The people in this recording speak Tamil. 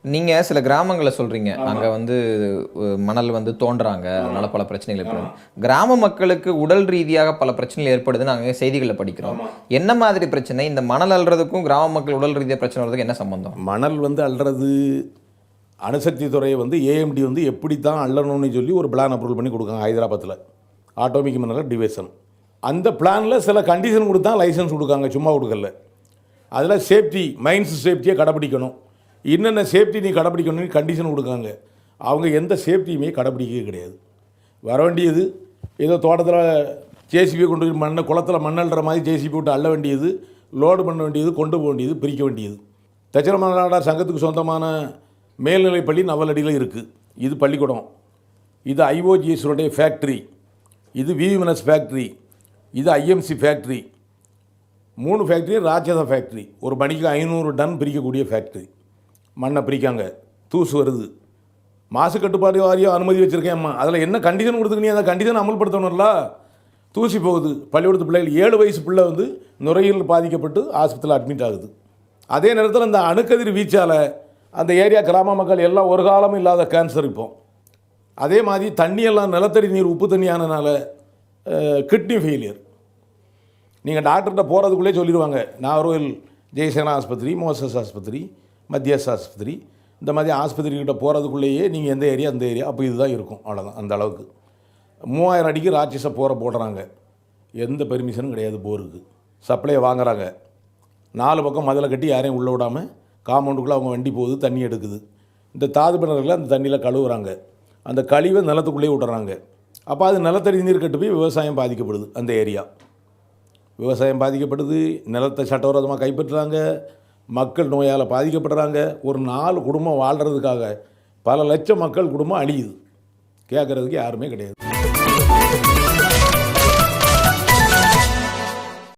நீங்கள் சில கிராமங்களை சொல்கிறீங்க, அங்கே வந்து மணல் வந்து தோன்றாங்க, அதனால பல பிரச்சனைகள் ஏற்படுது. கிராம மக்களுக்கு உடல் ரீதியாக பல பிரச்சனைகள் ஏற்படுதுன்னு நாங்கள் செய்திகளில் படிக்கிறோம். என்ன மாதிரி பிரச்சனை? இந்த மணல் அள்ளுறதுக்கும் கிராம மக்கள் உடல் ரீதியாக பிரச்சனை வர்றதுக்கு என்ன சம்பந்தம்? மணல் வந்து அள்ளுறது அணுசக்தி துறையை வந்து ஏஎம்டி வந்து எப்படி தான் அள்ளணும்னு சொல்லி ஒரு பிளான் அப்ரூவல் பண்ணி கொடுக்காங்க ஹைதராபாத்தில், ஆட்டோமிக் மினரல் டிவிஷன். அந்த பிளானில் சில கண்டிஷன் கொடுத்தா லைசன்ஸ் கொடுக்காங்க, சும்மா கொடுக்கல. அதில் சேஃப்டி, மைன்ஸ் சேஃப்டியை கடைப்பிடிக்கணும், என்னென்ன சேஃப்டி நீ கடைப்பிடிக்கணும்னு கண்டிஷன் கொடுக்காங்க. அவங்க எந்த சேஃப்டியுமே கடைப்பிடிக்கவே கிடையாது. வர வேண்டியது ஏதோ தோட்டத்தில் ஜேசிபி கொண்டு போய் மண்ணை குளத்தில் மண்ணல்ற மாதிரி ஜேசிபி விட்டு அள்ள வேண்டியது, லோடு பண்ண வேண்டியது, கொண்டு போக வேண்டியது, பிரிக்க வேண்டியது. தச்சரமநாடார் சங்கத்துக்கு சொந்தமான மேல்நிலைப் பள்ளி நவலடியில் இருக்குது. இது பள்ளிக்கூடம். இது ஐஓஜிஎஸ்னுடைய ஃபேக்ட்ரி, இது விவிஎம்எஸ் ஃபேக்ட்ரி, இது ஐஎம்சி ஃபேக்ட்ரி. 3 ஃபேக்ட்ரி ராட்சத ஃபேக்ட்ரி. ஒரு மணிக்கு 500 டன் பிரிக்கக்கூடிய ஃபேக்ட்ரி. மண்ணை பிரிக்காங்க, தூசு வருது. மாசு கட்டுப்பாடு வாரியம் அனுமதி வச்சுருக்கேன்ம்மா, அதில் என்ன கண்டிஷன் கொடுத்துக்கு நீ அந்த கண்டிஷன் அமல்படுத்தணும்ல. தூசி போகுது. பள்ளிக்கூடத்து பிள்ளைகள் 7 வயசு பிள்ளை வந்து நுரையீரல் பாதிக்கப்பட்டு ஆஸ்பத்திரியில் அட்மிட் ஆகுது. அதே நேரத்தில் இந்த அணுக்கதிர் வீச்சால் அந்த ஏரியா கிராம மக்கள் எல்லாம் ஒரு காலமும் இல்லாத கேன்சர் இப்போது. அதே மாதிரி தண்ணியெல்லாம் நிலத்தடி நீர் உப்பு தண்ணியானனால கிட்னி ஃபெயிலியர். நீங்கள் டாக்டர்கிட்ட போகிறதுக்குள்ளே சொல்லிடுவாங்க, நாகர்கோவில் ஜெயசேனா ஆஸ்பத்திரி, மோசஸ் ஆஸ்பத்திரி, மத்தியாஸ் ஆஸ்பத்திரி, இந்த மாதிரி ஆஸ்பத்திரிக்கிட்ட போகிறதுக்குள்ளேயே நீங்கள் எந்த ஏரியா அந்த ஏரியா அப்போ இதுதான் இருக்கும், அவ்வளோதான். அந்த அளவுக்கு 3000 அடிக்கு ராட்சச போரை போடுறாங்க. எந்த பெர்மிஷனும் கிடையாது போருக்கு. சப்ளையை வாங்குறாங்க. 4 பக்கம் மதிலை கட்டி யாரையும் உள்ளே விடாமல் காம்பவுண்டுக்குள்ளே அவங்க வண்டி போகுது, தண்ணி எடுக்குது. இந்த தாது பிணறுகளை அந்த தண்ணியில் கழுவுறாங்க. அந்த கழிவை நிலத்துக்குள்ளேயே விடுறாங்க. அப்போ அது நிலத்தடி நீர் கட்டு போய் விவசாயம் பாதிக்கப்படுது. அந்த ஏரியா விவசாயம் பாதிக்கப்படுது, நிலத்தை சட்டவிரோதமாக கைப்பற்றுறாங்க, மக்கள் நோயால் பாதிக்கப்படுறாங்க. ஒரு 4 குடும்பம் வாழ்கிறதுக்காக பல லட்சம் மக்கள் குடும்பம் அழியுது. கேட்குறதுக்கு யாருமே கிடையாது.